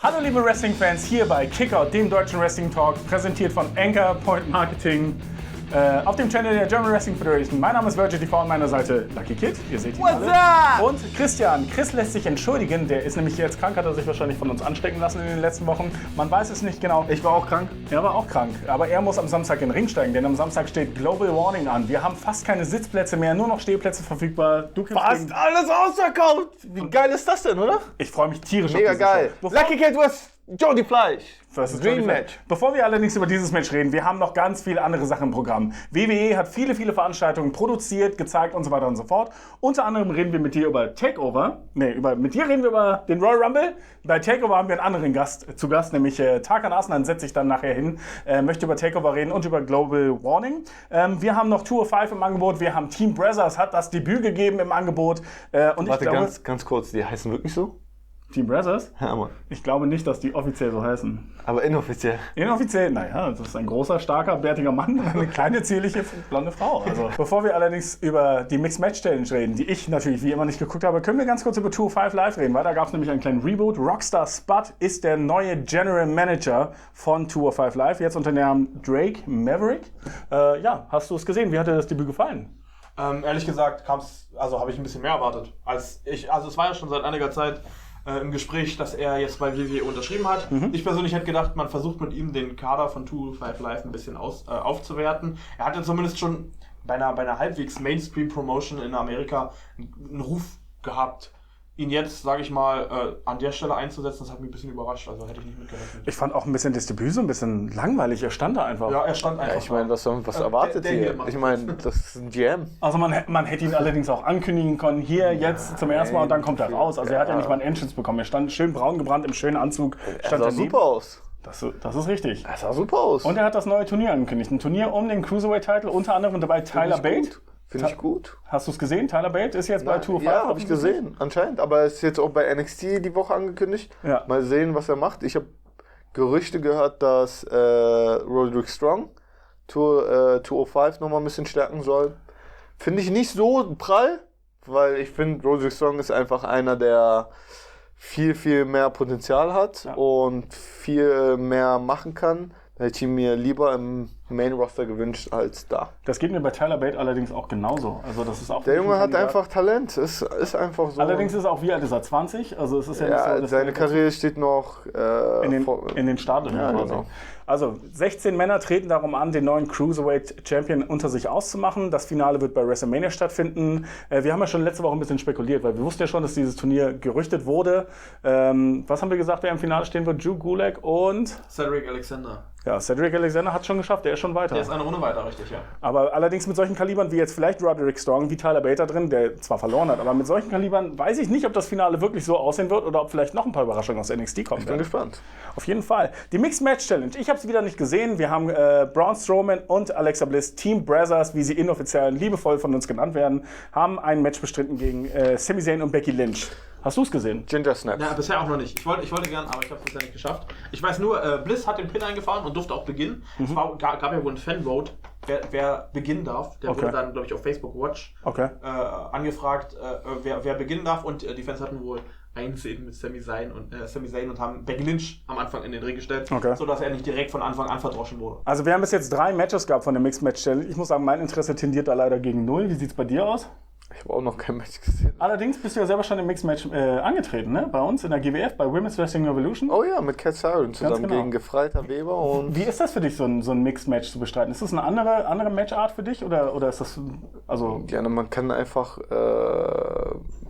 Hallo liebe Wrestling-Fans, hier bei Kickoff, dem deutschen Wrestling-Talk, präsentiert von Anchor Marketing auf dem Channel der German Wrestling Federation. Mein Name ist Virgil TV, an meiner Seite Lucky Kid, ihr seht ihn alle. Up? Und Christian. Chris lässt sich entschuldigen, der ist nämlich jetzt krank, hat er sich wahrscheinlich von uns anstecken lassen in den letzten Wochen. Man weiß es nicht genau. Ich war auch krank. Er war auch krank, aber er muss am Samstag in den Ring steigen, denn am Samstag steht Global Warning an. Wir haben fast keine Sitzplätze mehr, nur noch Stehplätze verfügbar. Du kämpfst Fast alles ausverkauft. Wie geil ist das denn, oder? Ich freue mich tierisch Mega auf diese geil. Show. Lucky Kid vs. Jody Fleisch. Dream Match. Bevor wir allerdings über dieses Match reden, wir haben noch ganz viele andere Sachen im Programm. WWE hat viele Veranstaltungen produziert, gezeigt und so weiter und so fort. Unter anderem reden wir mit dir über Takeover. Mit dir reden wir über den Royal Rumble. Bei Takeover haben wir einen anderen Gast zu Gast, nämlich Tarkan Aslan setzt sich dann nachher hin, möchte über Takeover reden und über Global Warning. Wir haben noch Tour 5 im Angebot. Wir haben Team BRAZZERS, hat das Debüt gegeben im Angebot. Und Warte, ich glaube, ganz kurz, die heißen wirklich so? Team BRAZZERS? Ja, Mann. Ich glaube nicht, dass die offiziell so heißen. Aber inoffiziell. Inoffiziell, naja, das ist ein großer, starker, bärtiger Mann und eine kleine, zierliche, blonde Frau. Also, bevor wir allerdings über die Mixed Match Challenge reden, die ich natürlich wie immer nicht geguckt habe, können wir ganz kurz über Tour 5 Live reden, weil da gab es nämlich einen kleinen Reboot. Rockstar Spud ist der neue General Manager von Tour 5 Live, jetzt unter dem Namen Drake Maverick. Hast du es gesehen? Wie hat dir das Debüt gefallen? Ehrlich gesagt habe ich ein bisschen mehr erwartet. Es war ja schon seit einiger Zeit im Gespräch, dass er jetzt bei WWE unterschrieben hat. Ich persönlich hätte gedacht, man versucht mit ihm den Kader von 205 Live ein bisschen aufzuwerten. Er hat ja zumindest schon bei einer halbwegs Mainstream-Promotion in Amerika einen Ruf gehabt. Ihn jetzt, sage ich mal, an der Stelle einzusetzen, das hat mich ein bisschen überrascht, also hätte ich nicht mitgerechnet. Ich fand auch ein bisschen das Debüt so ein bisschen langweilig, er stand da einfach. Ja, er stand einfach. Ja, ich meine, was erwartet ihr? Ich meine, das ist ein GM. Also man hätte ihn allerdings auch ankündigen können, hier jetzt zum ersten Mal und dann kommt er raus. Also er hat ja nicht mal einen Entrance bekommen, er stand schön braun gebrannt im schönen Anzug. Er sah super aus. Das ist richtig. Er sah super aus. Und er hat das neue Turnier angekündigt, ein Turnier um den Cruiserweight-Titel, unter anderem dabei Tyler Bate. Finde ich gut. Hast du es gesehen? Tyler Bate ist jetzt bei Tour 5. Ja, habe ich gesehen, anscheinend. Aber er ist jetzt auch bei NXT die Woche angekündigt. Ja. Mal sehen, was er macht. Ich habe Gerüchte gehört, dass Roderick Strong Tour 205 nochmal ein bisschen stärken soll. Finde ich nicht so prall, weil ich finde, Roderick Strong ist einfach einer, der viel mehr Potenzial hat und viel mehr machen kann. Da hätte ich mir lieber im Main-Roster gewünscht als da. Das geht mir bei Tyler Bate allerdings auch genauso. Also das ist auch der Junge hat einfach Talent, ist einfach so. Allerdings ist er auch, wie alt ist er, 20? Also es ist ja nicht so, dass seine Karriere steht noch in den Startlöchern. Ja, genau. Also 16 Männer treten darum an, den neuen Cruiserweight Champion unter sich auszumachen. Das Finale wird bei WrestleMania stattfinden. Wir haben ja schon letzte Woche ein bisschen spekuliert, weil wir wussten ja schon, dass dieses Turnier gerüchtet wurde. Was haben wir gesagt, wer im Finale stehen wird? Drew Gulak und Cedric Alexander. Ja, Cedric Alexander hat es schon geschafft, der ist schon weiter. Der ist eine Runde weiter, richtig, ja. Aber allerdings mit solchen Kalibern wie jetzt vielleicht Roderick Strong, wie Tyler Bate drin, der zwar verloren hat, aber mit solchen Kalibern weiß ich nicht, ob das Finale wirklich so aussehen wird oder ob vielleicht noch ein paar Überraschungen aus NXT kommen. Ich bin gespannt. Auf jeden Fall. Die Mixed Match Challenge, ich habe sie wieder nicht gesehen. Wir haben Braun Strowman und Alexa Bliss, Team BRAZZERS, wie sie inoffiziell liebevoll von uns genannt werden, haben ein Match bestritten gegen Sami Zayn und Becky Lynch. Hast du es gesehen? Ginger Snaps. Ja, bisher auch noch nicht. Ich wollte gern, aber ich habe es bisher nicht geschafft. Ich weiß nur, Bliss hat den Pin eingefahren und durfte auch beginnen. Es gab ja wohl ein Fanvote, wer beginnen darf. Der wurde dann, glaube ich, auf Facebook Watch angefragt, wer beginnen darf. Und die Fans hatten wohl Einsehen mit Sami Zayn und haben Becky Lynch am Anfang in den Ring gestellt, sodass er nicht direkt von Anfang an verdroschen wurde. Also wir haben bis jetzt 3 Matches gehabt von der Mixed Match Challenge. Ich muss sagen, mein Interesse tendiert da leider gegen 0. Wie sieht es bei dir aus? Ich habe auch noch kein Match gesehen. Allerdings bist du ja selber schon im Mixed Match angetreten, ne? Bei uns in der GWF, bei Women's Wrestling Revolution. Oh ja, mit Cat Siren zusammen gegen Gefreiter Weber. Und wie ist das für dich, so ein Mixed Match zu bestreiten? Ist das eine andere Matchart für dich oder ist das also? Ja, man kann einfach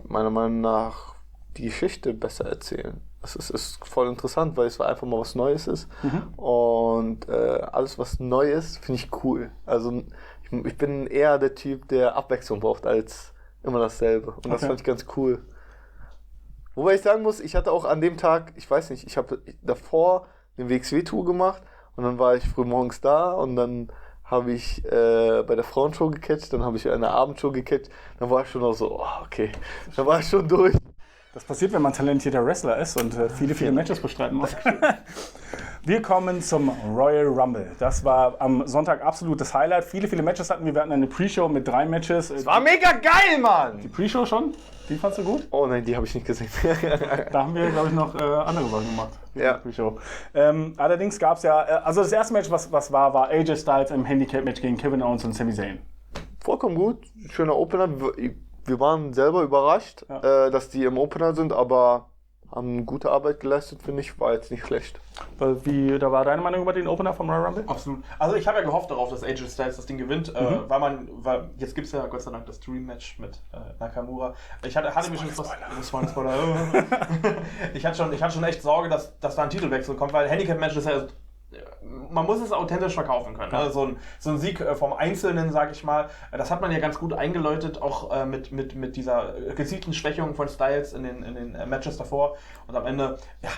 meiner Meinung nach die Geschichte besser erzählen. Es ist voll interessant, weil es einfach mal was Neues ist. Und alles, was neu ist, finde ich cool. Also ich bin eher der Typ, der Abwechslung braucht, als immer dasselbe. Und das fand ich ganz cool. Wobei ich sagen muss, ich hatte auch an dem Tag, ich weiß nicht, ich habe davor den WXW-Tour gemacht und dann war ich früh morgens da und dann habe ich bei der Frauenshow gecatcht, dann habe ich eine Abendshow gecatcht, dann war ich schon auch so, okay, dann war ich schon durch. Das passiert, wenn man talentierter Wrestler ist und viele Matches bestreiten muss. Wir kommen zum Royal Rumble. Das war am Sonntag absolutes Highlight. Viele Matches hatten wir. Wir hatten eine Pre-Show mit 3 Matches. Das war mega geil, Mann! Die Pre-Show schon? Die fandst du gut? Oh nein, die habe ich nicht gesehen. Da haben wir, glaube ich, noch andere Sachen gemacht. Ja. Pre-Show. Allerdings gab es ja, also das erste Match, was war AJ Styles im Handicap-Match gegen Kevin Owens und Sami Zayn. Vollkommen gut. Schöner Opener. Wir waren selber überrascht, dass die im Opener sind, aber haben gute Arbeit geleistet, finde ich. War jetzt nicht schlecht. Da war deine Meinung über den Opener vom Royal Rumble? Absolut. Also ich habe ja gehofft darauf, dass AJ Styles das Ding gewinnt, weil jetzt gibt es ja Gott sei Dank das Dream-Match mit Nakamura. Ich hatte mir schon fast... Spoiler. Ich hatte schon echt Sorge, dass da ein Titelwechsel kommt, weil Handicap-Match ist ja... Man muss es authentisch verkaufen können. Ja. So ein Sieg vom Einzelnen, sag ich mal, das hat man ja ganz gut eingeläutet, auch mit dieser gezielten Schwächung von Styles in den Matches davor. Und am Ende, ja,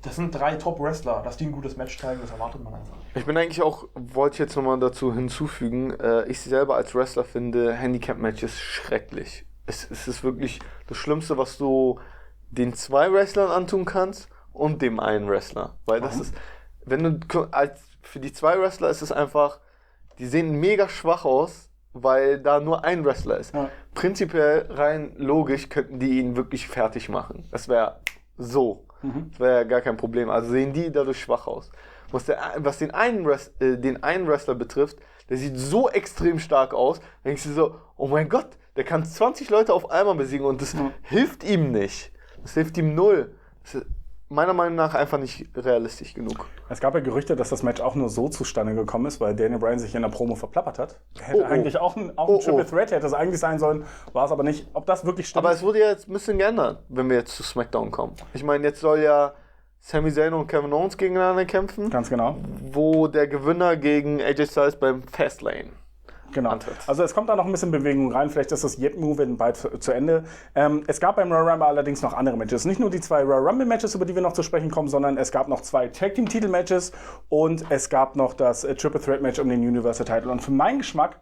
das sind 3 Top-Wrestler, dass die ein gutes Match zeigen, das erwartet man einfach. Ich bin eigentlich auch, wollte ich jetzt nochmal dazu hinzufügen, ich selber als Wrestler finde Handicap-Matches schrecklich. Es ist wirklich das Schlimmste, was du den 2 Wrestlern antun kannst und dem einen Wrestler. Weil das ist... Für die 2 Wrestler ist es einfach, die sehen mega schwach aus, weil da nur ein Wrestler ist. Ja. Prinzipiell rein logisch könnten die ihn wirklich fertig machen. Das wäre so. Das wäre gar kein Problem. Also sehen die dadurch schwach aus. Was den einen Wrestler betrifft, der sieht so extrem stark aus, da denkst du so, oh mein Gott, der kann 20 Leute auf einmal besiegen und das hilft ihm nicht. Das hilft ihm null. Meiner Meinung nach einfach nicht realistisch genug. Es gab ja Gerüchte, dass das Match auch nur so zustande gekommen ist, weil Daniel Bryan sich in der Promo verplappert hat. Hätte eigentlich auch ein Triple Threat, hätte es eigentlich sein sollen, war es aber nicht. Ob das wirklich stimmt? Aber es wurde ja jetzt ein bisschen geändert, wenn wir jetzt zu SmackDown kommen. Ich meine, jetzt soll ja Sami Zayn und Kevin Owens gegeneinander kämpfen. Ganz genau. Wo der Gewinner gegen AJ Styles beim Fastlane. Genau. Also es kommt da noch ein bisschen Bewegung rein. Vielleicht ist das Yet-Move bald zu Ende. Es gab beim Royal Rumble allerdings noch andere Matches. Nicht nur die 2 Royal Rumble Matches, über die wir noch zu sprechen kommen, sondern es gab noch 2 Tag Team Titel Matches und es gab noch das Triple Threat Match um den Universal Title. Und für meinen Geschmack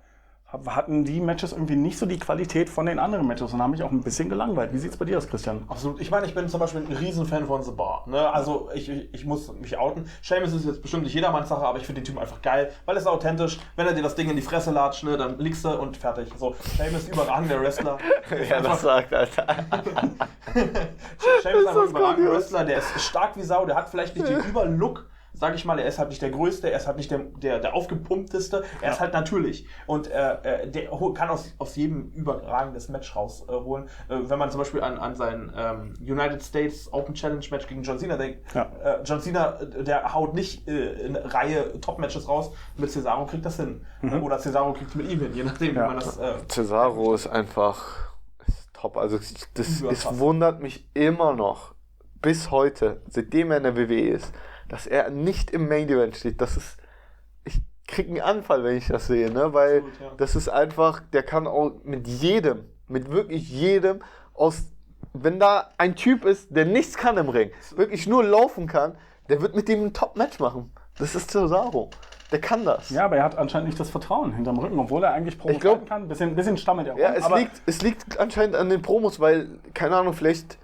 hatten die Matches irgendwie nicht so die Qualität von den anderen Matches und haben mich auch ein bisschen gelangweilt. Wie sieht's bei dir aus, Christian? Absolut. Ich meine, ich bin zum Beispiel ein Riesenfan von The Bar. Ne? Also ich muss mich outen. Sheamus ist jetzt bestimmt nicht jedermanns Sache, aber ich finde den Typen einfach geil, weil er ist authentisch. Wenn er dir das Ding in die Fresse latscht, ne, dann liegst du und fertig. So, Sheamus überragender Wrestler. Ja, das sagt, Alter. Sheamus ist einfach ein überragender Wrestler, der ist stark wie Sau, der hat vielleicht nicht den Überlook, sag ich mal, er ist halt nicht der Größte, er ist halt nicht der aufgepumpteste, er ist halt natürlich. Und der kann aus jedem überragendes Match rausholen. Wenn man zum Beispiel an sein United States Open Challenge Match gegen John Cena denkt, John Cena, der haut nicht eine Reihe Top-Matches raus, mit Cesaro kriegt das hin. Oder Cesaro kriegt es mit ihm hin, je nachdem, wie man das... Cesaro ist einfach top. Also es wundert mich immer noch, bis heute, seitdem er in der WWE ist, dass er nicht im Main Event steht. Ich krieg einen Anfall, wenn ich das sehe, ne? Weil absolut, ja. Das ist einfach, der kann auch mit wirklich jedem wenn da ein Typ ist, der nichts kann im Ring, wirklich nur laufen kann, der wird mit dem ein Top-Match machen. Das ist Cesaro. Der kann das. Ja, aber er hat anscheinend nicht das Vertrauen hinterm Rücken, obwohl er eigentlich Promos halten kann. Bisschen stammelt er rum. Ja, es liegt anscheinend an den Promos, weil, keine Ahnung, vielleicht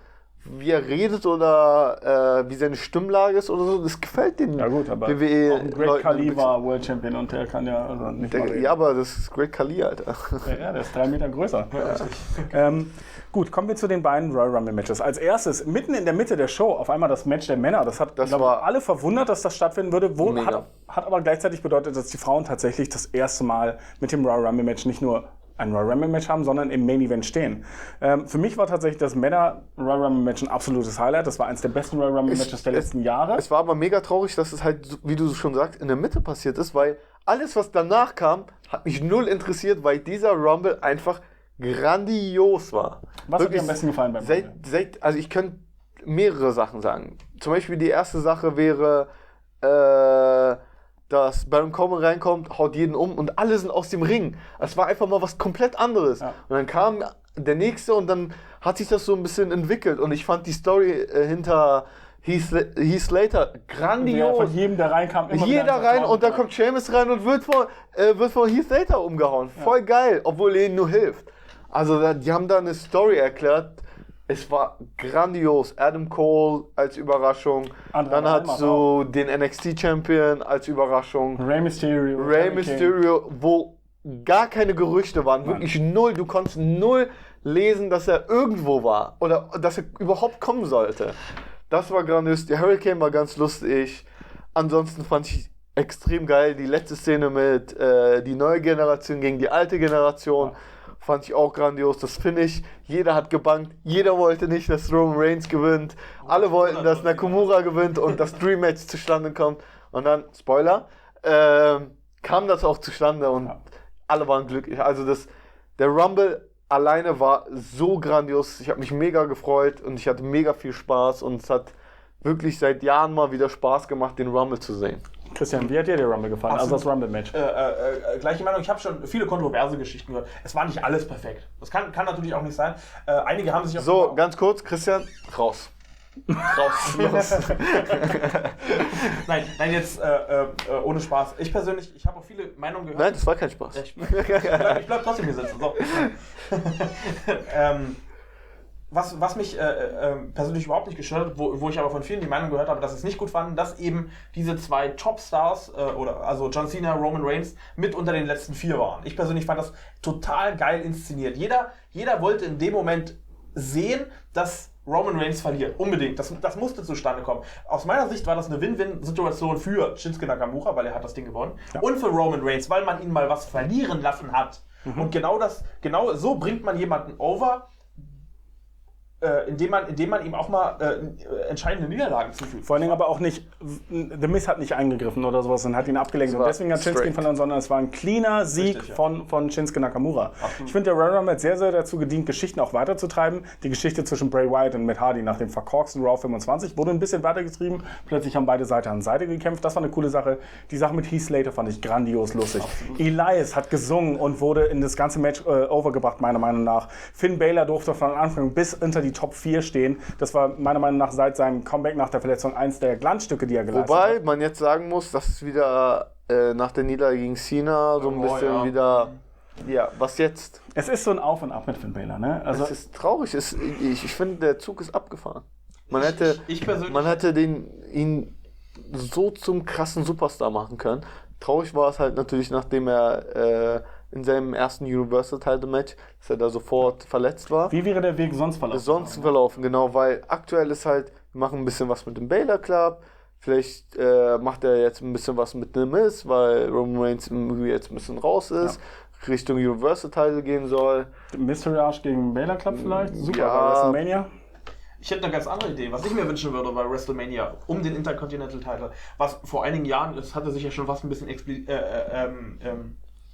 wie er redet oder wie seine Stimmlage ist oder so, das gefällt dem. Ja gut, aber WWE auch ein Great Khali war World Champion und der kann ja also nicht mal reden. Ja, aber das ist Great Khali, Alter. Ja, der ist 3 Meter größer. Ja. Gut, kommen wir zu den beiden Royal Rumble Matches. Als erstes, mitten in der Mitte der Show, auf einmal das Match der Männer. Das war alle verwundert, dass das stattfinden würde. Hat aber gleichzeitig bedeutet, dass die Frauen tatsächlich das erste Mal mit dem Royal Rumble Match nicht nur ein Royal Rumble Match haben, sondern im Main Event stehen. Für mich war tatsächlich das Männer Royal Rumble Match ein absolutes Highlight. Das war eins der besten Royal Rumble Matches der letzten Jahre. Es war aber mega traurig, dass es halt, wie du schon sagst, in der Mitte passiert ist, weil alles, was danach kam, hat mich null interessiert, weil dieser Rumble einfach grandios war. Was hat dir am besten gefallen beim Rumble? Also ich könnte mehrere Sachen sagen. Zum Beispiel die erste Sache wäre, dass Baron Corbin reinkommt, haut jeden um und alle sind aus dem Ring. Es war einfach mal was komplett anderes. Ja. Und dann kam der nächste und dann hat sich das so ein bisschen entwickelt. Und ich fand die Story hinter Heath Slater grandios. Von jedem, der reinkam, immer jeder rein und dann kommt Sheamus rein und wird von Heath Slater umgehauen. Ja. Voll geil, obwohl er ihnen nur hilft. Also die haben da eine Story erklärt, Es war grandios. Adam Cole als Überraschung. Dann hast du den NXT-Champion als Überraschung. Rey Mysterio, wo gar keine Gerüchte waren. Wirklich null. Du konntest null lesen, dass er irgendwo war. Oder dass er überhaupt kommen sollte. Das war grandios. Der Hurricane war ganz lustig. Ansonsten fand ich extrem geil. Die letzte Szene mit die neue Generation gegen die alte Generation. Fand ich auch grandios, das Finish. Jeder hat gebankt, jeder wollte nicht, dass Roman Reigns gewinnt. Alle wollten, dass Nakamura gewinnt und das Dream Match zustande kommt. Und dann, Spoiler, kam das auch zustande und alle waren glücklich. Also der Rumble alleine war so grandios. Ich habe mich mega gefreut und ich hatte mega viel Spaß. Und es hat wirklich seit Jahren mal wieder Spaß gemacht, den Rumble zu sehen. Christian, wie hat dir der Rumble gefallen? Absolut. Also das Rumble-Match? Gleiche Meinung, ich habe schon viele kontroverse Geschichten gehört. Es war nicht alles perfekt. Das kann natürlich auch nicht sein. Einige haben sich auch... So, ganz kurz, Christian, raus. Los. Nein, jetzt ohne Spaß. Ich persönlich, ich habe auch viele Meinungen gehört. Nein, das war kein Spaß. Ich bleib trotzdem hier sitzen. So. Was mich persönlich überhaupt nicht gestört hat, wo ich aber von vielen die Meinung gehört habe, dass sie es nicht gut fanden, dass eben diese zwei Topstars, also John Cena, Roman Reigns, mit unter den letzten 4 waren. Ich persönlich fand das total geil inszeniert. Jeder wollte in dem Moment sehen, dass Roman Reigns verliert. Unbedingt. Das musste zustande kommen. Aus meiner Sicht war das eine Win-Win-Situation für Shinsuke Nakamura, weil er hat das Ding gewonnen. Ja. Und für Roman Reigns, weil man ihn mal was verlieren lassen hat. Und genau so bringt man jemanden over, indem man ihm auch mal entscheidende Niederlagen zufügt. Vor allen Dingen aber auch nicht, The Miz hat nicht eingegriffen oder sowas und hat ihn abgelenkt. Und deswegen hat Shinsuke ihn verloren, sondern es war ein cleaner Sieg. Richtig, ja. von Shinsuke Nakamura. Absolut. Ich finde, der Royal Rumble hat sehr, sehr dazu gedient, Geschichten auch weiterzutreiben. Die Geschichte zwischen Bray Wyatt und Matt Hardy nach dem verkorksten Raw 25 wurde ein bisschen weitergetrieben. Plötzlich haben beide Seiten an Seite gekämpft. Das war eine coole Sache. Die Sache mit Heath Slater fand ich grandios lustig. Absolut. Elias hat gesungen und wurde in das ganze Match overgebracht, meiner Meinung nach. Finn Balor durfte von Anfang bis hinter die Top 4 stehen. Das war meiner Meinung nach seit seinem Comeback nach der Verletzung eins der Glanzstücke, die er geleistet hat. Wobei man jetzt sagen muss, dass es wieder nach der Niederlage gegen Cena so ein bisschen wieder... Ja, was jetzt? Es ist so ein Auf und Ab mit Finn Balor, ne? Also es ist traurig. Ich finde, der Zug ist abgefahren. Man hätte ihn so zum krassen Superstar machen können. Traurig war es halt natürlich, nachdem er in seinem ersten Universal-Title-Match, dass er da sofort verletzt war. Wie wäre der Weg sonst verlaufen? Genau, weil aktuell ist halt, wir machen ein bisschen was mit dem Balor Club, vielleicht macht er jetzt ein bisschen was mit dem Miz, weil Roman Reigns jetzt ein bisschen raus ist, Richtung Universal-Title gehen soll. Mystery Arch gegen Balor Club vielleicht? Super, ja. Bei WrestleMania? Ich hätte eine ganz andere Idee, was ich mir wünschen würde bei WrestleMania um den Intercontinental Title, was vor einigen Jahren, es hatte sich ja schon fast ein bisschen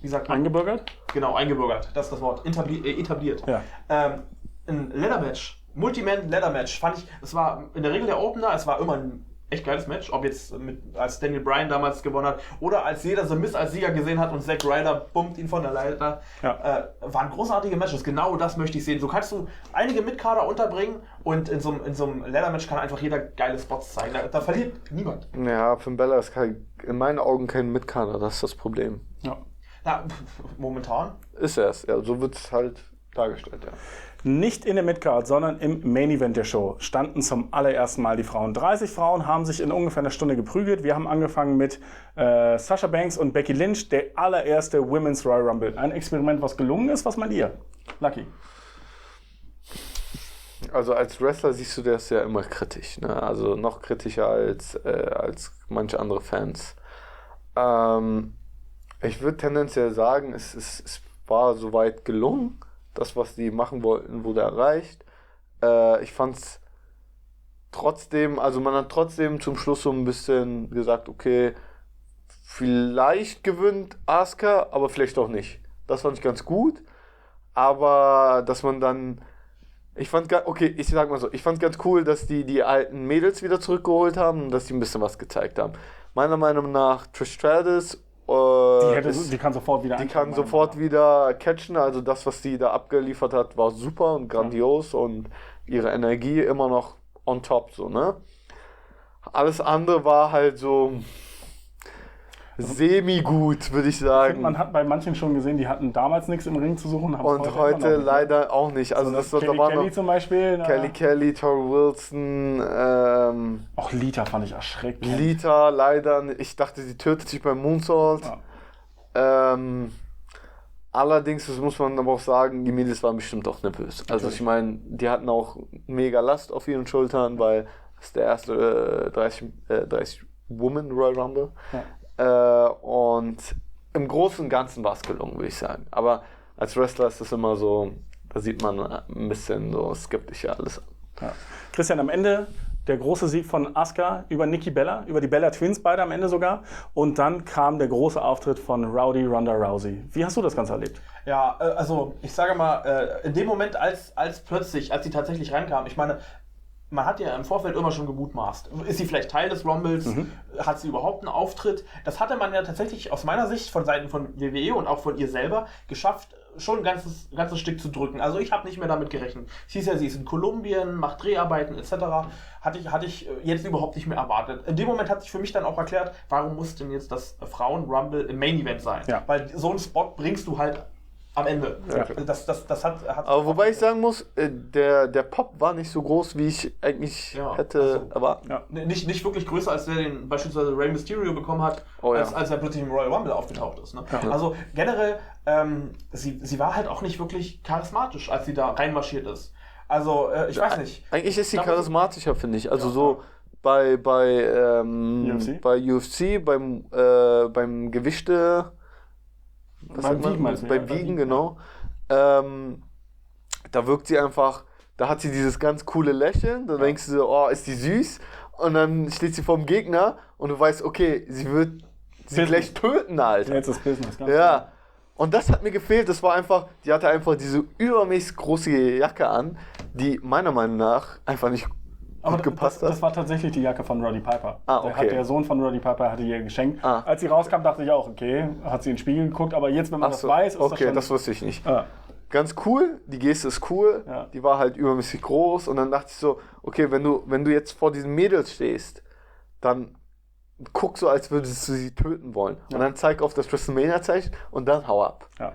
wie sagt man? Eingebürgert? Genau, eingebürgert. Das ist das Wort. Etabliert. Ja. Ein Leather-Match, Multi-Man-Leather-Match, fand ich, es war in der Regel der Opener, es war immer ein echt geiles Match, ob jetzt als Daniel Bryan damals gewonnen hat oder als jeder The Miz als Sieger gesehen hat und Zack Ryder bumpt ihn von der Leiter. Ja. Waren großartige Matches, genau das möchte ich sehen. So kannst du einige Mitkader unterbringen und in so einem Leather-Match kann einfach jeder geile Spots zeigen. Da verliert niemand. Ja, Finn Balor ist in meinen Augen kein Mitkader, das ist das Problem. Ja. Na, momentan? Ist er es, ja, so wird es halt dargestellt, ja. Nicht in der Midcard, sondern im Main Event der Show standen zum allerersten Mal die Frauen. 30 Frauen haben sich in ungefähr einer Stunde geprügelt. Wir haben angefangen mit Sasha Banks und Becky Lynch, der allererste Women's Royal Rumble. Ein Experiment, was gelungen ist. Was meint ihr? Lucky. Also als Wrestler siehst du das ja immer kritisch, ne? Also noch kritischer als manche andere Fans. Ich würde tendenziell sagen, es war soweit gelungen. Das, was die machen wollten, wurde erreicht. Ich fand es trotzdem, also man hat trotzdem zum Schluss so ein bisschen gesagt, okay, vielleicht gewinnt Asuka, aber vielleicht auch nicht. Das fand ich ganz gut. Aber dass man dann, ich fand ganz cool, dass die alten Mädels wieder zurückgeholt haben und dass die ein bisschen was gezeigt haben. Meiner Meinung nach Trish Stratus, die kann sofort wieder catchen, also das, was sie da abgeliefert hat, war super und grandios und ihre Energie immer noch on top, so, ne? Alles andere war halt so... semi-gut, würde ich sagen. Man hat bei manchen schon gesehen, die hatten damals nichts im Ring zu suchen. Und heute leider auch nicht. Also so da war Kelly noch zum Beispiel. Kelly, Tori Wilson. Auch Lita fand ich erschreckend. Lita leider. Ich dachte, sie tötet sich beim Moonsault. Ja. Allerdings, das muss man aber auch sagen, die Mädels waren bestimmt auch nervös. Also ich meine, die hatten auch mega Last auf ihren Schultern, weil es der erste 30 Woman Royal Rumble. Ja. Und im Großen und Ganzen war es gelungen, würde ich sagen. Aber als Wrestler ist das immer so, da sieht man ein bisschen so skeptisch alles an. Ja. Christian, am Ende der große Sieg von Asuka über Nikki Bella, über die Bella Twins beide am Ende sogar. Und dann kam der große Auftritt von Ronda Rousey. Wie hast du das Ganze erlebt? Ja, also ich sage mal, in dem Moment, als sie tatsächlich reinkam, ich meine, man hat ja im Vorfeld immer schon gemutmaßt. Ist sie vielleicht Teil des Rumbles? Hat sie überhaupt einen Auftritt? Das hatte man ja tatsächlich aus meiner Sicht von Seiten von WWE und auch von ihr selber geschafft, schon ein ganzes Stück zu drücken. Also ich habe nicht mehr damit gerechnet. Es hieß ja, sie ist in Kolumbien, macht Dreharbeiten etc. Hatte ich jetzt überhaupt nicht mehr erwartet. In dem Moment hat sich für mich dann auch erklärt, warum muss denn jetzt das Frauen-Rumble im Main-Event sein? Ja. Weil so einen Spot bringst du halt am Ende. Ja. Das hat aber wobei ich sagen muss, der Pop war nicht so groß, wie ich eigentlich hätte erwartet. Ja. Nicht wirklich größer, als der den beispielsweise Rey Mysterio bekommen hat, als er plötzlich im Royal Rumble aufgetaucht ist. Ne? Ja. Also generell, sie war halt auch nicht wirklich charismatisch, als sie da reinmarschiert ist. Also ich weiß nicht. Eigentlich ist sie charismatischer, finde ich. Also so bei UFC, beim Gewichte... Beim Wiegen, genau. Da wirkt sie einfach, da hat sie dieses ganz coole Lächeln, da denkst du so, oh, ist die süß. Und dann steht sie vorm Gegner und du weißt, okay, sie wird sie gleich töten, Alter. Jetzt ist Business, ganz klar. Und das hat mir gefehlt, das war einfach, die hatte einfach diese übermäßig große Jacke an, die meiner Meinung nach einfach nicht gut gepasst hat. Das war tatsächlich die Jacke von Roddy Piper. Okay. Der Sohn von Roddy Piper hatte ihr geschenkt. Als sie rauskam, dachte ich auch, okay, hat sie in den Spiegel geguckt, aber jetzt, wenn man das weiß, ist das schon... Okay, das wusste ich nicht. Ganz cool, die Geste ist cool, die war halt übermäßig groß und dann dachte ich so, okay, wenn du jetzt vor diesen Mädels stehst, dann guck so, als würdest du sie töten wollen. Und dann zeig auf das WrestleMania-Zeichen und dann hau ab. Ja,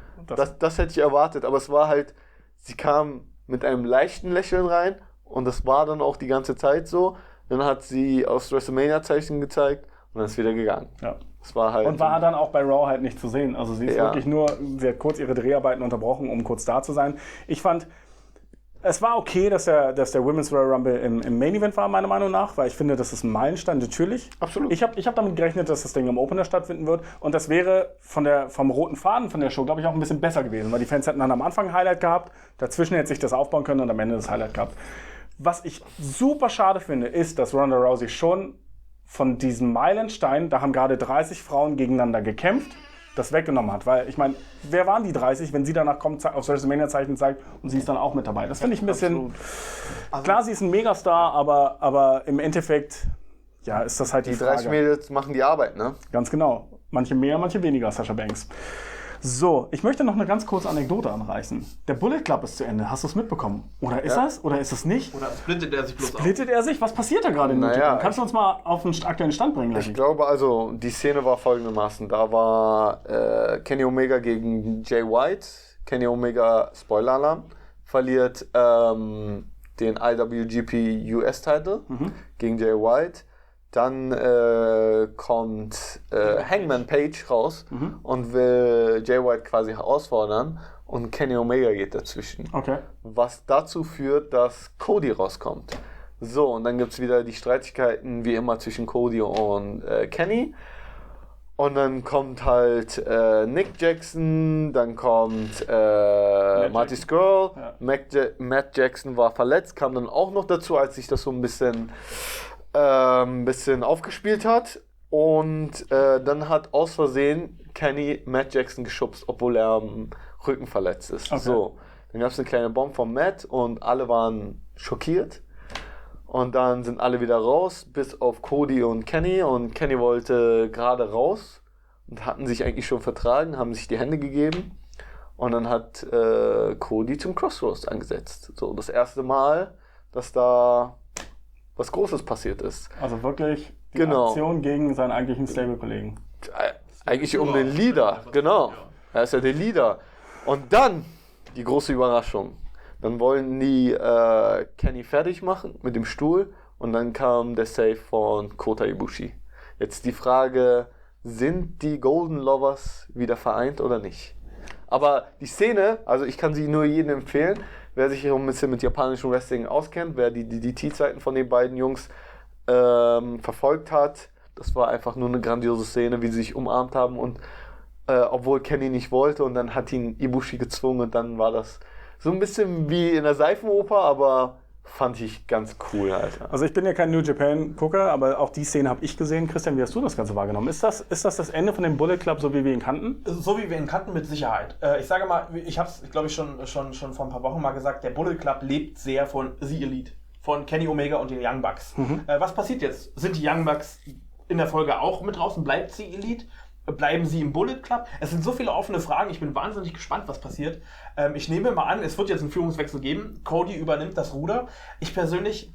das hätte ich erwartet, aber es war halt, sie kam mit einem leichten Lächeln rein. Und das war dann auch die ganze Zeit so. Dann hat sie aufs WrestleMania-Zeichen gezeigt und dann ist wieder gegangen. Ja. Das war halt und war dann auch bei Raw halt nicht zu sehen. Also sie ist wirklich sie hat kurz ihre Dreharbeiten unterbrochen, um kurz da zu sein. Ich fand, es war okay, dass der Women's Royal Rumble im Main Event war, meiner Meinung nach, weil ich finde, das ist ein Meilenstein, natürlich. Absolut. Ich hab damit gerechnet, dass das Ding im Opener stattfinden wird. Und das wäre vom roten Faden von der Show, glaube ich, auch ein bisschen besser gewesen, weil die Fans hätten dann am Anfang ein Highlight gehabt, dazwischen hätte sich das aufbauen können und am Ende das Highlight gehabt. Was ich super schade finde, ist, dass Ronda Rousey schon von diesem Meilenstein, da haben gerade 30 Frauen gegeneinander gekämpft, das weggenommen hat. Weil, ich meine, wer waren die 30, wenn sie danach kommt, aufs WrestleMania-Zeichen zeigt und sie ist dann auch mit dabei? Das finde ich ein bisschen... Also klar, sie ist ein Megastar, aber im Endeffekt, ist das halt die Frage. Die 30 Mädels machen die Arbeit, ne? Ganz genau. Manche mehr, manche weniger, Sasha Banks. So, ich möchte noch eine ganz kurze Anekdote anreißen. Der Bullet Club ist zu Ende. Hast du es mitbekommen? Oder ist das? Oder ist es nicht? Oder splittet er sich bloß auf? Splittet er sich? Was passiert da gerade in New Japan? Kannst du uns mal auf den aktuellen Stand bringen? Ich glaube, also die Szene war folgendermaßen. Da war Kenny Omega gegen Jay White. Kenny Omega, Spoiler-Alarm, verliert den IWGP US-Title gegen Jay White. Dann kommt Hangman Page raus und will Jay White quasi herausfordern und Kenny Omega geht dazwischen. Okay. Was dazu führt, dass Cody rauskommt. So, und dann gibt es wieder die Streitigkeiten wie immer zwischen Cody und Kenny. Und dann kommt halt Nick Jackson, dann kommt Marty Scurll, Matt Jackson war verletzt, kam dann auch noch dazu, als sich das so ein bisschen aufgespielt hat und dann hat aus Versehen Kenny Matt Jackson geschubst, obwohl er am Rücken verletzt ist. Okay. So, dann gab es eine kleine Bombe von Matt und alle waren schockiert und dann sind alle wieder raus, bis auf Cody und Kenny wollte gerade raus und hatten sich eigentlich schon vertragen, haben sich die Hände gegeben und dann hat Cody zum Crossroads angesetzt. So, das erste Mal, dass da was Großes passiert ist. Also wirklich die Aktion gegen seinen eigentlichen Stable-Kollegen. Eigentlich um den Leader, genau. Er ist ja der Leader. Und dann die große Überraschung. Dann wollen die Kenny fertig machen mit dem Stuhl und dann kam der Save von Kota Ibushi. Jetzt die Frage, sind die Golden Lovers wieder vereint oder nicht? Aber die Szene, also ich kann sie nur jedem empfehlen, wer sich hier ein bisschen mit japanischem Wrestling auskennt, wer die DDT-Zeiten von den beiden Jungs verfolgt hat, das war einfach nur eine grandiose Szene, wie sie sich umarmt haben und obwohl Kenny nicht wollte und dann hat ihn Ibushi gezwungen und dann war das so ein bisschen wie in der Seifenoper, aber fand ich ganz cool, Alter. Also ich bin ja kein New Japan-Gucker, aber auch die Szene habe ich gesehen. Christian, wie hast du das Ganze wahrgenommen? Ist das Ende von dem Bullet Club, so wie wir ihn kannten? So wie wir ihn kannten, mit Sicherheit. Ich sage mal, ich habe es, glaube ich, schon vor ein paar Wochen mal gesagt, der Bullet Club lebt sehr von The Elite, von Kenny Omega und den Young Bucks. Was passiert jetzt? Sind die Young Bucks in der Folge auch mit draußen? Bleibt The Elite? Bleiben sie im Bullet Club? Es sind so viele offene Fragen. Ich bin wahnsinnig gespannt, was passiert. Ich nehme mal an, es wird jetzt einen Führungswechsel geben. Cody übernimmt das Ruder. Ich persönlich,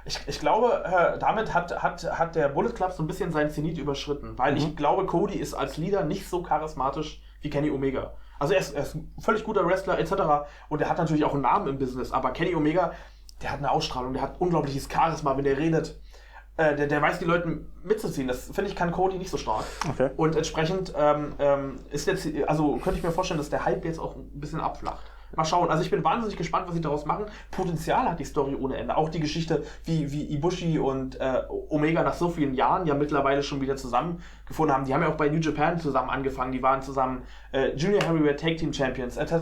ich glaube, damit hat der Bullet Club so ein bisschen seinen Zenit überschritten. Weil ich glaube, Cody ist als Leader nicht so charismatisch wie Kenny Omega. Also er ist ein völlig guter Wrestler etc. Und er hat natürlich auch einen Namen im Business. Aber Kenny Omega, der hat eine Ausstrahlung, der hat unglaubliches Charisma, wenn der redet. Der weiß, die Leute mitzuziehen. Das, finde ich, kann Cody nicht so stark. Okay. Und entsprechend ist jetzt, also könnte ich mir vorstellen, dass der Hype jetzt auch ein bisschen abflacht. Mal schauen. Also ich bin wahnsinnig gespannt, was sie daraus machen. Potenzial hat die Story ohne Ende. Auch die Geschichte, wie Ibushi und Omega nach so vielen Jahren ja mittlerweile schon wieder zusammengefunden haben. Die haben ja auch bei New Japan zusammen angefangen. Die waren zusammen Junior Heavyweight Tag Team Champions etc.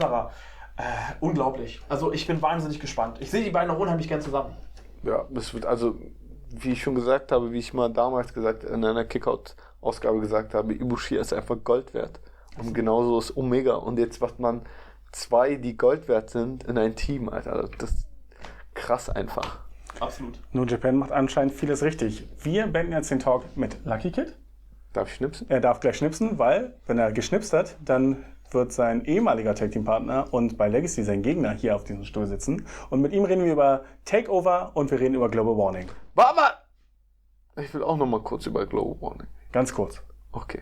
Unglaublich. Also ich bin wahnsinnig gespannt. Ich sehe die beiden auch unheimlich gern zusammen. Ja, das wird also, wie ich schon gesagt habe, wie ich mal damals gesagt in einer Kickout-Ausgabe gesagt habe, Ibushi ist einfach Gold wert. Und genauso ist Omega. Und jetzt macht man zwei, die Gold wert sind, in ein Team, Alter. Das ist krass einfach. Absolut. New Japan macht anscheinend vieles richtig. Wir beenden jetzt den Talk mit Lucky Kid. Darf ich schnipsen? Er darf gleich schnipsen, weil, wenn er geschnipst hat, dann wird sein ehemaliger Tag-Team-Partner und bei Legacy sein Gegner hier auf diesem Stuhl sitzen. Und mit ihm reden wir über Takeover und wir reden über Global Warning. Warte! Ich will auch noch mal kurz über Global Warning. Ganz kurz. Okay.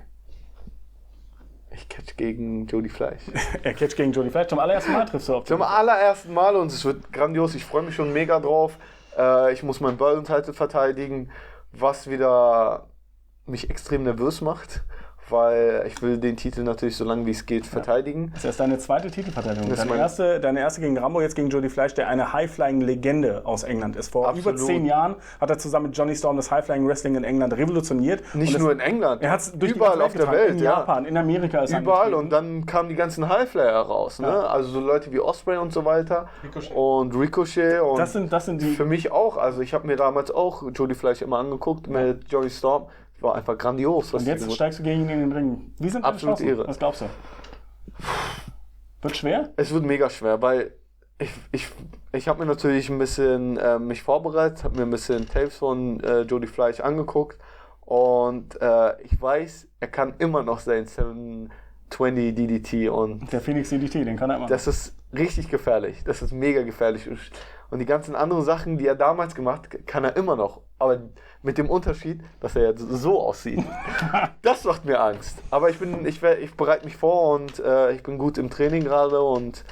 Ich catch gegen Jody Fleisch. Er catcht gegen Jody Fleisch. Zum allerersten Mal triffst du auf den. Zum allerersten Mal und es wird grandios. Ich freue mich schon mega drauf. Ich muss meinen Untitled verteidigen, was wieder mich extrem nervös macht, weil ich will den Titel natürlich so lange wie es geht verteidigen. Das ist deine zweite Titelverteidigung. Das Deine erste gegen Rambo, jetzt gegen Jody Fleisch, der eine High-Flying-Legende aus England ist. Vor Absolut. über 10 Jahren hat er zusammen mit Johnny Storm das High-Flying-Wrestling in England revolutioniert. Nicht nur in England, er hat's durch überall die auf der getragen. Welt. In Japan, in Amerika ist er überall angetreten. und dann kamen die ganzen Highflyer raus. Ne? Ja. Also so Leute wie Osprey und so weiter. Ricochet. Und Ricochet. Und Das sind die. für mich auch. Also ich habe mir damals auch Jody Fleisch immer angeguckt mit Johnny Storm. War einfach grandios. Und jetzt steigst du gegen ihn in den Ring. Wie sind deine Absolut Chancen? Ehre. Was glaubst du? Wird schwer? Es wird mega schwer, weil ich habe mir natürlich ein bisschen mich vorbereitet, habe mir ein bisschen Tapes von Jody Fleisch angeguckt und ich weiß, er kann immer noch sein 720 DDT und Der Phoenix DDT, den kann er immer. das ist richtig gefährlich. Das ist mega gefährlich. Und die ganzen anderen Sachen, die er damals gemacht hat, kann er immer noch. Aber mit dem Unterschied, dass er jetzt so aussieht. Das macht mir Angst. Aber ich bereite mich vor und ich bin gut im Training gerade und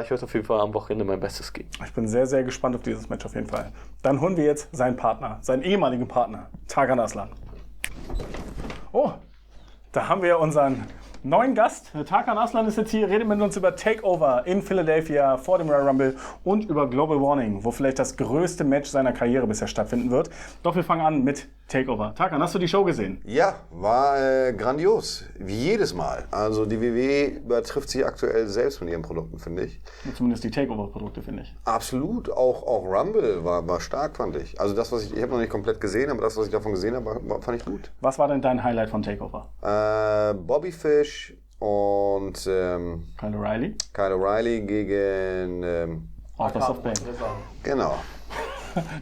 ich werde auf jeden Fall am Wochenende mein Bestes geben. Ich bin sehr, sehr gespannt auf dieses Match auf jeden Fall. Dann holen wir jetzt seinen Partner, seinen ehemaligen Partner, Tarkan Aslan. Oh, da haben wir unseren neuen Gast. Tarkan Aslan ist jetzt hier, redet mit uns über Takeover in Philadelphia vor dem Royal Rumble und über Global Warning, wo vielleicht das größte Match seiner Karriere bisher stattfinden wird. Doch wir fangen an mit Takeover. Tarkan, hast du die Show gesehen? Ja, war grandios, wie jedes Mal. Also die WWE übertrifft sich aktuell selbst mit ihren Produkten, finde ich. Zumindest die Takeover-Produkte, finde ich. Absolut, auch Rumble war stark, fand ich. Also das, was ich habe noch nicht komplett gesehen, aber das, was ich davon gesehen habe, fand ich gut. Was war denn dein Highlight von Takeover? Bobby Fish und Kyle O'Reilly? Kyle O'Reilly gegen Authors of Pain. genau.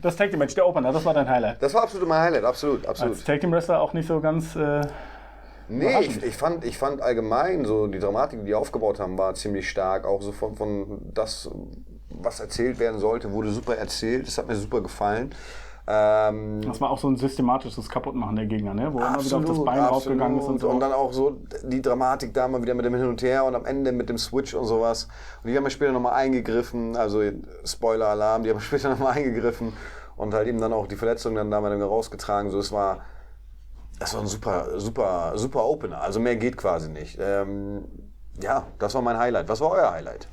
Das Tag Team Match, der Opener, das war dein Highlight. Das war absolut mein Highlight, absolut. Als Tag Team Wrestler auch nicht so ganz. Nee, ich fand allgemein so die Dramatik, die die aufgebaut haben, war ziemlich stark. Auch so von das, was erzählt werden sollte, wurde super erzählt. Das hat mir super gefallen. Das war auch so ein systematisches Kaputtmachen der Gegner, ne? Wo immer wieder auf das Bein raufgegangen ist und so. Und dann auch so die Dramatik da mal wieder mit dem Hin und Her und am Ende mit dem Switch und sowas. Und die haben ja später nochmal eingegriffen, also Spoiler-Alarm, die haben später nochmal eingegriffen und halt eben dann auch die Verletzungen dann da mal rausgetragen. So, das war ein super Opener. Also mehr geht quasi nicht. Ja, das war mein Highlight. Was war euer Highlight?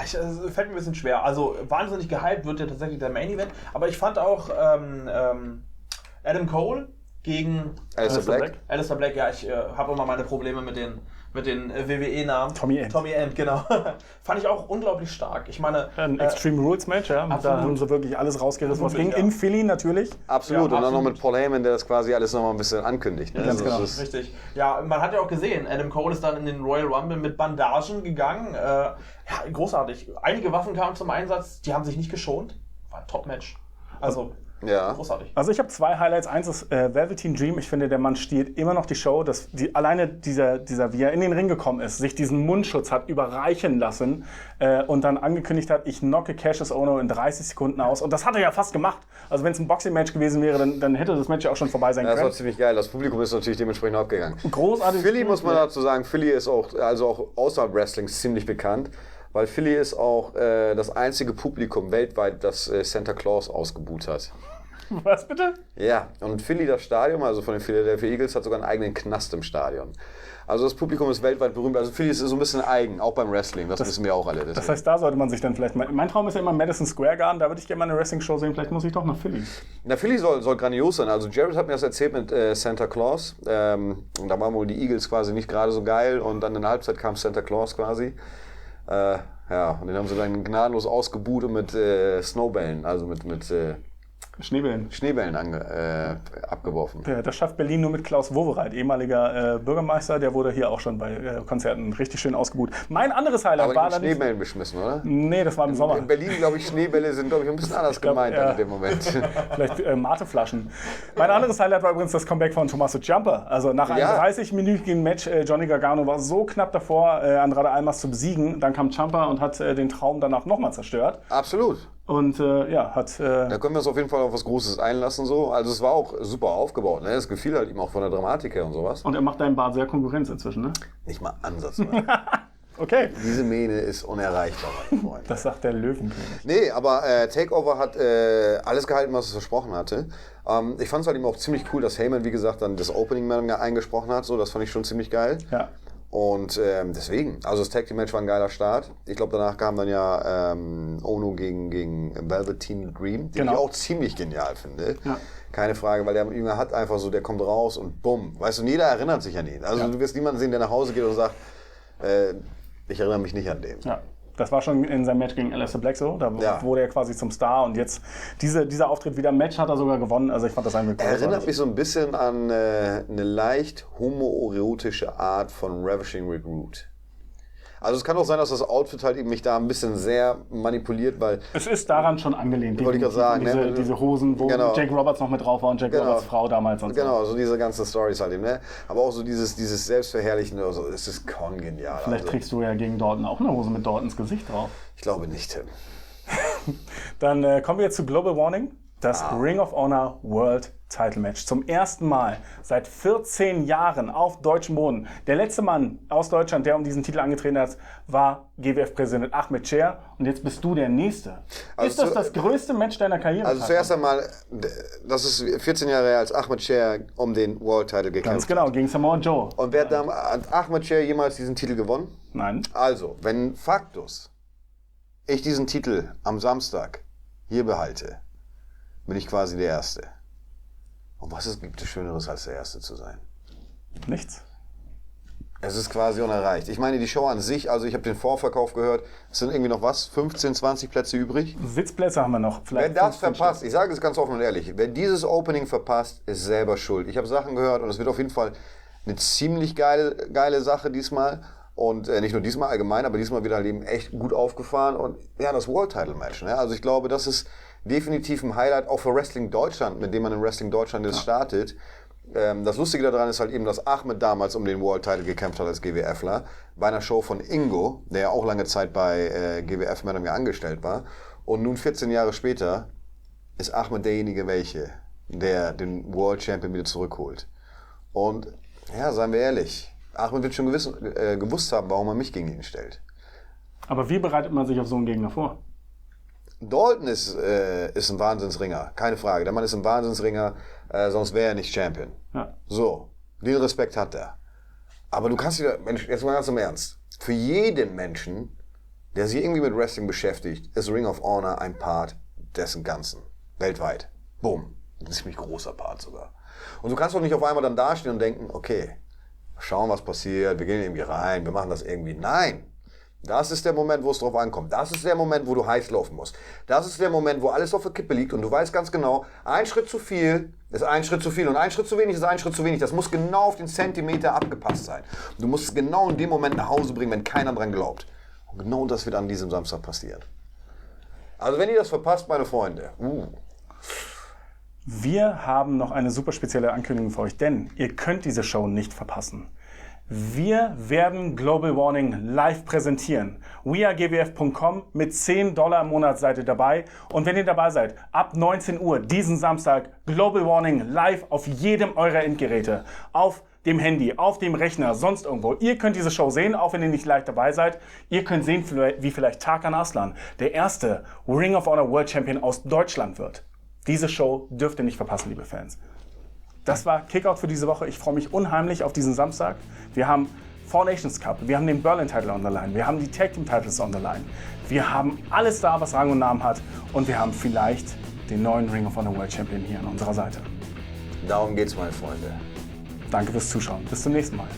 Es fällt mir ein bisschen schwer. Also wahnsinnig gehypt wird ja tatsächlich der Main Event. Aber ich fand auch Adam Cole gegen Alistair Black. Ja, ich habe immer meine Probleme mit den WWE-Namen. Tommy End, genau. Fand ich auch unglaublich stark. Ich meine, ein Extreme Rules Match, ja. Da haben sie wirklich alles rausgerissen, was ging. In Philly natürlich. Absolut. Und dann noch mit Paul Heyman, der das quasi alles nochmal ein bisschen ankündigt. Ne? Ganz genau. Richtig. Ja, man hat ja auch gesehen, Adam Cole ist dann in den Royal Rumble mit Bandagen gegangen. Ja, großartig. Einige Waffen kamen zum Einsatz, die haben sich nicht geschont. War ein Top-Match. Also, ja. Großartig. Also ich habe 2 Highlights. Eins ist Velveteen Dream. Ich finde, der Mann stiehlt immer noch die Show. Alleine dieser, wie er in den Ring gekommen ist, sich diesen Mundschutz hat überreichen lassen und dann angekündigt hat, ich knocke Cassius Ohno in 30 Sekunden aus. Und das hat er ja fast gemacht. Also wenn es ein Boxing-Match gewesen wäre, dann hätte das Match ja auch schon vorbei sein können. Das war ziemlich geil. Das Publikum ist natürlich dementsprechend abgegangen. Großartig. Philly muss man dazu sagen, Philly ist auch außerhalb Wrestlings ziemlich bekannt. Weil Philly ist auch das einzige Publikum weltweit, das Santa Claus ausgebuht hat. Was bitte? Ja, und Philly, das Stadion, also von den Philadelphia Eagles, hat sogar einen eigenen Knast im Stadion. Also das Publikum ist weltweit berühmt. Also Philly ist so ein bisschen eigen, auch beim Wrestling, das wissen wir auch alle. Deswegen. Das heißt, da sollte man sich dann vielleicht mal... Mein Traum ist ja immer Madison Square Garden, da würde ich gerne mal eine Wrestling-Show sehen. Vielleicht muss ich doch nach Philly. Na, Philly soll grandios sein. Also Jared hat mir das erzählt mit Santa Claus. Und da waren wohl die Eagles quasi nicht gerade so geil. Und dann in der Halbzeit kam Santa Claus quasi. Ja, und den haben sie dann gnadenlos ausgebuht und mit Snowballen, also mit Schneebällen abgeworfen. Ja, das schafft Berlin nur mit Klaus Wowereit, ehemaliger Bürgermeister. Der wurde hier auch schon bei Konzerten richtig schön ausgebuht. Mein anderes Highlight aber war dann Schneebällen beschmissen, oder? Nee, das war im Sommer. In Berlin, glaube ich, Schneebälle sind, glaube ich, ein bisschen anders gemeint in dem Moment. Vielleicht Mateflaschen. Mein anderes Highlight war übrigens das Comeback von Tommaso Ciampa. Also nach einem 30-minütigen Match, Johnny Gargano war so knapp davor, Andrade Almas zu besiegen. Dann kam Ciampa und hat den Traum danach nochmal zerstört. Absolut. Und hat... Da können wir uns auf jeden Fall auf was Großes einlassen. So. Also es war auch super aufgebaut. Ne? Es gefiel halt ihm auch von der Dramatik her und sowas. Und er macht deinem Bart sehr Konkurrenz inzwischen, ne? Nicht mal ansatzweise. Okay. Diese Mähne ist unerreichbar, mein Freund. Das sagt der Löwenkönig. Nee, aber Takeover hat alles gehalten, was es versprochen hatte. Ich fand es halt eben auch ziemlich cool, dass Heyman, wie gesagt, dann das Opening eingesprochen hat. So, das fand ich schon ziemlich geil. Ja. Und deswegen, also das Tag Team Match war ein geiler Start. Ich glaube, danach kam dann ja Ono gegen Velveteen Dream, den ich auch ziemlich genial finde. Ja. Keine Frage, weil der Junge hat einfach so, der kommt raus und bumm. Weißt du, und jeder erinnert sich an ihn. Also du wirst niemanden sehen, der nach Hause geht und sagt, ich erinnere mich nicht an den. Ja. Das war schon in seinem Match gegen Alistair Black so. Da wurde er quasi zum Star und jetzt dieser Auftritt wieder im Match hat er sogar gewonnen. Also ich fand das eigentlich großartig. Erinnert mich so ein bisschen an eine leicht homoerotische Art von Ravishing Rick Rude. Also es kann auch sein, dass das Outfit halt eben mich da ein bisschen sehr manipuliert, weil... Es ist daran schon angelehnt. Wollte ich gerade sagen. Diese Hosen, wo Jake Roberts noch mit drauf war und Jake Roberts Frau damals und so. Genau, so diese ganzen Storys halt eben. Ne? Aber auch so dieses Selbstverherrlichen oder so, es ist kongenial. Vielleicht trägst du ja gegen Dorton auch eine Hose mit Dortons Gesicht drauf. Ich glaube nicht, Tim. Dann kommen wir jetzt zu Global Warning. Das Ring of Honor World Title Match. Zum ersten Mal seit 14 Jahren auf deutschem Boden. Der letzte Mann aus Deutschland, der um diesen Titel angetreten hat, war GWF-Präsident Ahmed Cher. Und jetzt bist du der Nächste. Also ist das größte Match deiner Karriere? Also zuerst einmal, das ist 14 Jahre her, als Ahmed Cher um den World Title gekämpft hat. Ganz genau, gegen Samoa Joe. Und hat Ahmed Cher jemals diesen Titel gewonnen? Nein. Also, wenn Faktus ich diesen Titel am Samstag hier behalte, bin ich quasi der Erste. Und was gibt es Schöneres, als der Erste zu sein? Nichts. Es ist quasi unerreicht. Ich meine, die Show an sich, also ich habe den Vorverkauf gehört, es sind irgendwie noch 15, 20 Plätze übrig. Sitzplätze haben wir noch. Wer das verpasst, ich sage es ganz offen und ehrlich, wer dieses Opening verpasst, ist selber schuld. Ich habe Sachen gehört und es wird auf jeden Fall eine ziemlich geile Sache diesmal. Und nicht nur diesmal allgemein, aber diesmal wieder eben echt gut aufgefahren. Und ja, das World Title Match. Ne? Also ich glaube, das ist definitiv ein Highlight auch für Wrestling Deutschland, mit dem man in Wrestling Deutschland jetzt startet. Das Lustige daran ist halt eben, dass Ahmed damals um den World Title gekämpft hat als GWFler. Bei einer Show von Ingo, der ja auch lange Zeit bei GWF mehr oder weniger angestellt war. Und nun 14 Jahre später ist Ahmed derjenige, der den World Champion wieder zurückholt. Und ja, seien wir ehrlich, Ahmed wird schon gewusst haben, warum er mich gegen ihn stellt. Aber wie bereitet man sich auf so einen Gegner vor? Dalton ist ein Wahnsinnsringer, keine Frage. Der Mann ist ein Wahnsinnsringer, sonst wäre er nicht Champion. Ja. So, den Respekt hat er. Aber du kannst dir, jetzt mal ganz im Ernst, für jeden Menschen, der sich irgendwie mit Wrestling beschäftigt, ist Ring of Honor ein Part dessen Ganzen. Weltweit. Boom. Ein ziemlich großer Part sogar. Und du kannst doch nicht auf einmal dann dastehen und denken, okay, schauen, was passiert, wir gehen irgendwie rein, wir machen das irgendwie. Nein. Das ist der Moment, wo es drauf ankommt. Das ist der Moment, wo du heiß laufen musst. Das ist der Moment, wo alles auf der Kippe liegt und du weißt ganz genau, ein Schritt zu viel ist ein Schritt zu viel und ein Schritt zu wenig ist ein Schritt zu wenig. Das muss genau auf den Zentimeter abgepasst sein. Du musst es genau in dem Moment nach Hause bringen, wenn keiner dran glaubt. Und genau das wird an diesem Samstag passieren. Also wenn ihr das verpasst, meine Freunde. Wir haben noch eine super spezielle Ankündigung für euch, denn ihr könnt diese Show nicht verpassen. Wir werden Global Warning live präsentieren. wearegwf.com mit $10 im Monat seid ihr dabei. Und wenn ihr dabei seid, ab 19 Uhr diesen Samstag Global Warning live auf jedem eurer Endgeräte. Auf dem Handy, auf dem Rechner, sonst irgendwo. Ihr könnt diese Show sehen, auch wenn ihr nicht live dabei seid. Ihr könnt sehen, wie vielleicht Tarkan Aslan der erste Ring of Honor World Champion aus Deutschland wird. Diese Show dürft ihr nicht verpassen, liebe Fans. Das war Kickout für diese Woche. Ich freue mich unheimlich auf diesen Samstag. Wir haben Four Nations Cup, wir haben den Berlin-Title on the line, wir haben die Tag Team Titles on the line. Wir haben alles da, was Rang und Namen hat. Und wir haben vielleicht den neuen Ring of Honor World Champion hier an unserer Seite. Darum geht's, meine Freunde. Danke fürs Zuschauen. Bis zum nächsten Mal.